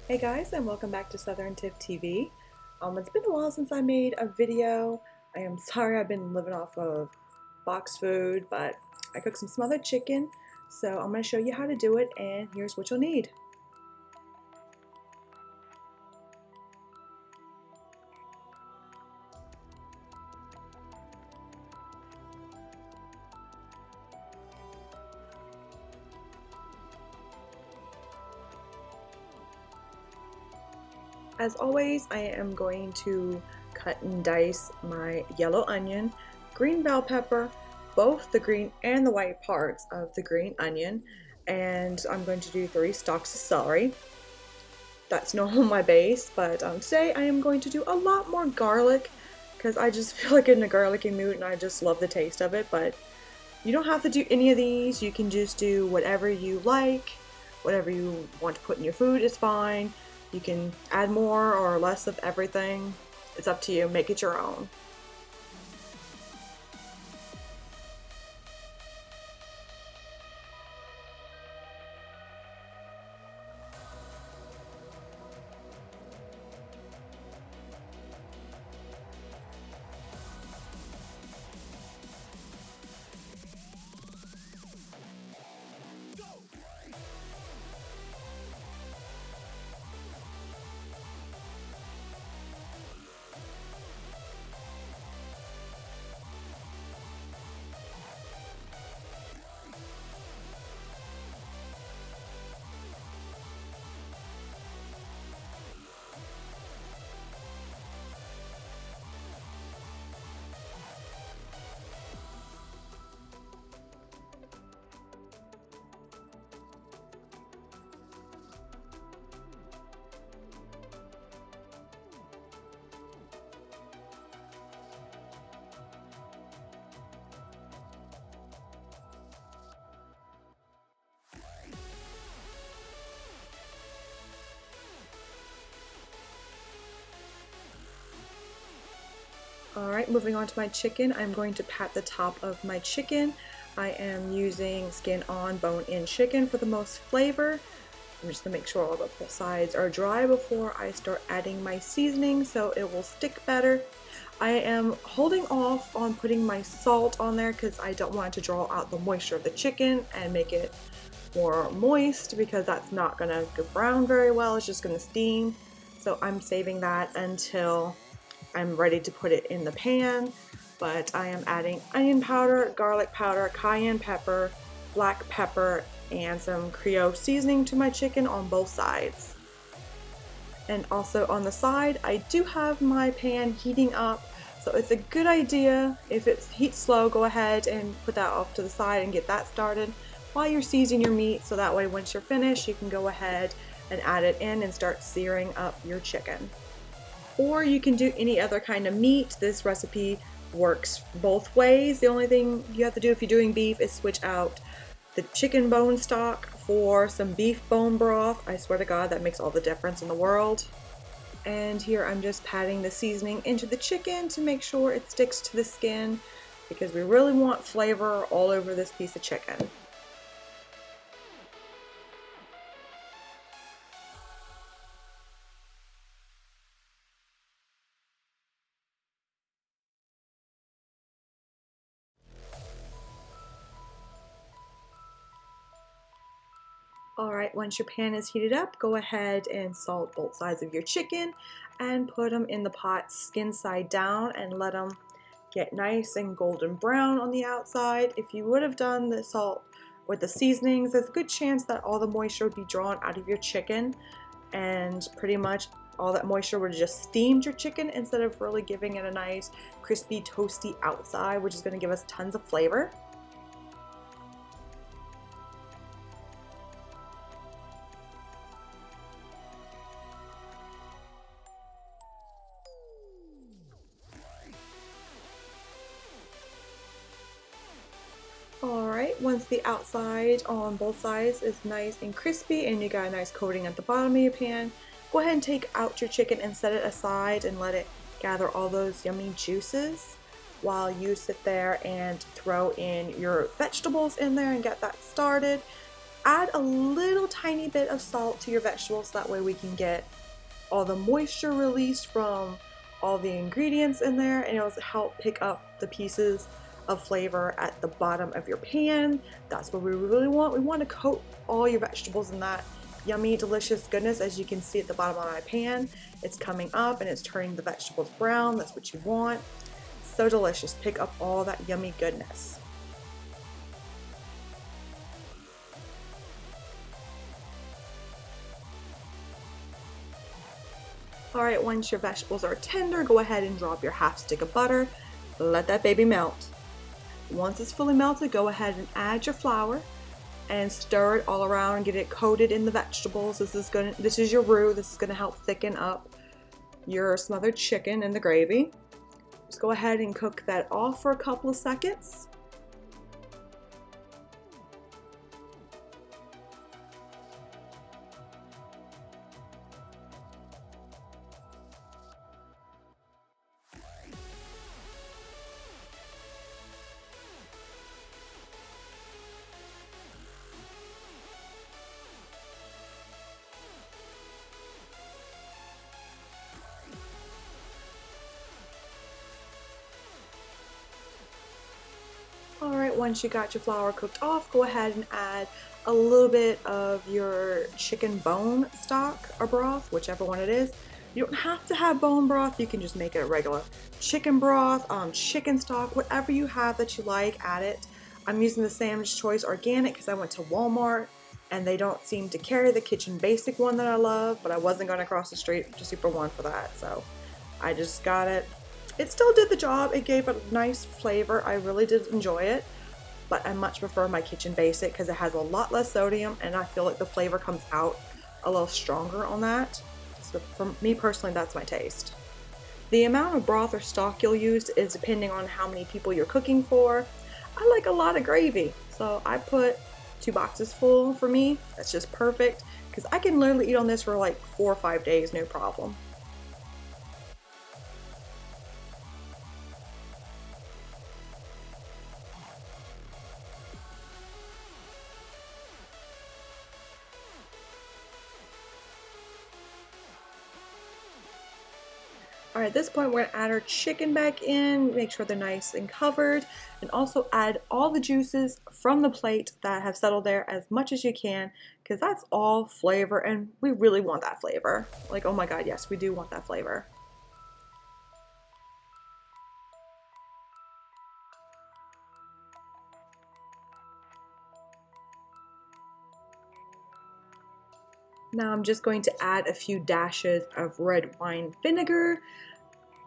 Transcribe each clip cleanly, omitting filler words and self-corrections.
Hey guys, and welcome back to Southern Tip TV. It's been a while since I made a video. I am sorry I've been living off of box food, but I cooked some smothered chicken, so I'm going to show you how to do it, and here's what you'll need. As always, I am going to cut and dice my yellow onion, green bell pepper, both the green and the white parts of the green onion, and I'm going to do 3 stalks of celery. That's normal my base, but today I am going to do a lot more garlic because I just feel like in a garlicky mood and I just love the taste of it. But you don't have to do any of these. You can just do whatever you like. Whatever you want to put in your food is fine. You can add more or less of everything. It's up to you. Make it your own. Alright, moving on to my chicken, I'm going to pat the top of my chicken. I am using skin on, bone in chicken for the most flavor. I'm just going to make sure all the sides are dry before I start adding my seasoning so it will stick better. I am holding off on putting my salt on there because I don't want it to draw out the moisture of the chicken and make it more moist because that's not going to go brown very well. It's just going to steam. So I'm saving that until I'm ready to put it in the pan, but I am adding onion powder, garlic powder, cayenne pepper, black pepper, and some Creole seasoning to my chicken on both sides. And also on the side, I do have my pan heating up, so it's a good idea if it's heat slow, go ahead and put that off to the side and get that started while you're seasoning your meat, so that way once you're finished, you can go ahead and add it in and start searing up your chicken. Or you can do any other kind of meat. This recipe works both ways. The only thing you have to do if you're doing beef is switch out the chicken bone stock for some beef bone broth. I swear to God, that makes all the difference in the world. And here I'm just patting the seasoning into the chicken to make sure it sticks to the skin because we really want flavor all over this piece of chicken. Alright, once your pan is heated up, go ahead and salt both sides of your chicken and put them in the pot skin side down and let them get nice and golden brown on the outside. If you would have done the salt with the seasonings, there's a good chance that all the moisture would be drawn out of your chicken and pretty much all that moisture would have just steamed your chicken instead of really giving it a nice crispy toasty outside, which is going to give us tons of flavor. Alright, once the outside on both sides is nice and crispy and you got a nice coating at the bottom of your pan, go ahead and take out your chicken and set it aside and let it gather all those yummy juices while you sit there and throw in your vegetables in there and get that started. add a little tiny bit of salt to your vegetables, that way we can get all the moisture released from all the ingredients in there, and it'll help pick up the pieces of flavor at the bottom of your pan. That's what we really want. We want to coat all your vegetables in that yummy, delicious goodness. As you can see at the bottom of my pan, it's coming up and it's turning the vegetables brown. That's what you want. So delicious. Pick up all that yummy goodness. Alright, once your vegetables are tender, go ahead and drop your half stick of butter. Let that baby melt. Once it's fully melted, go ahead and add your flour and stir it all around and get it coated in the vegetables. This is your roux. This is gonna help thicken up your smothered chicken in the gravy. Just go ahead and cook that off for a couple of seconds. Alright, once you got your flour cooked off, go ahead and add a little bit of your chicken bone stock or broth, whichever one it is. You don't have to have bone broth, you can just make it a regular chicken broth, chicken stock, whatever you have that you like, add it. I'm using the Sam's Choice Organic because I went to Walmart and they don't seem to carry the Kitchen Basic one that I love, but I wasn't going to cross the street to Super One for that, so I just got it. It still did the job. It gave a nice flavor. I really did enjoy it, but I much prefer my Kitchen Basic because it has a lot less sodium and I feel like the flavor comes out a little stronger on that. So for me personally, that's my taste. The amount of broth or stock you'll use is depending on how many people you're cooking for. I like a lot of gravy, so I put 2 boxes full for me. That's just perfect because I can literally eat on this for like 4 or 5 days, no problem. Alright, at this point we're going to add our chicken back in, make sure they're nice and covered, and also add all the juices from the plate that have settled there as much as you can, because that's all flavor and we really want that flavor. Like, oh my god, yes, we do want that flavor. Now I'm just going to add a few dashes of red wine vinegar.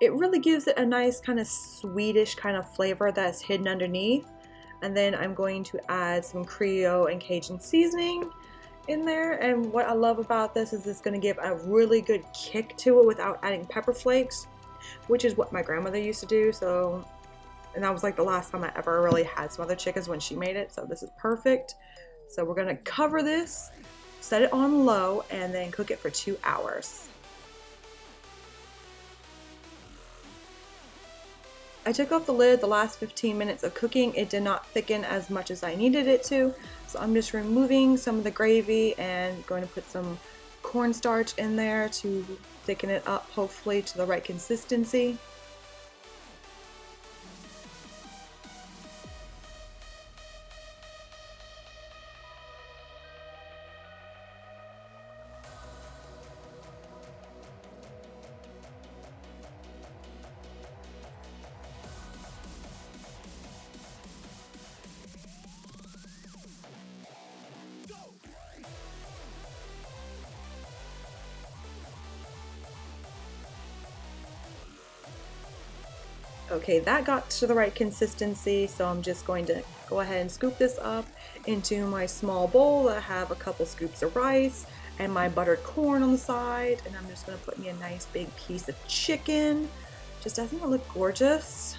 It really gives it a nice kind of sweetish kind of flavor that's hidden underneath. And then I'm going to add some Creole and Cajun seasoning in there. And what I love about this is it's going to give a really good kick to it without adding pepper flakes, which is what my grandmother used to do. So, and that was like the last time I ever really had smothered chickens when she made it. So this is perfect. So we're going to cover this, set it on low, and then cook it for 2 hours. I took off the lid the last 15 minutes of cooking. It did not thicken as much as I needed it to, so I'm just removing some of the gravy and going to put some cornstarch in there to thicken it up, hopefully to the right consistency. Okay, that got to the right consistency, so I'm just going to go ahead and scoop this up into my small bowl. I have a couple scoops of rice and my buttered corn on the side, and I'm just going to put me a nice big piece of chicken. Just doesn't it look gorgeous?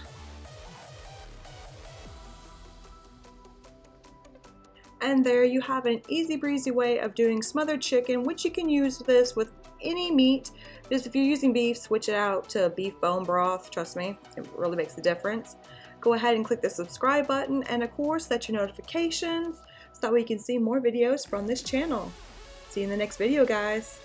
And there you have an easy breezy way of doing smothered chicken, which you can use this with any meat. Just if you're using beef, switch it out to beef bone broth. Trust me, it really makes a difference. Go ahead and click the subscribe button, and of course set your notifications so that way you can see more videos from this channel. See you in the next video, guys.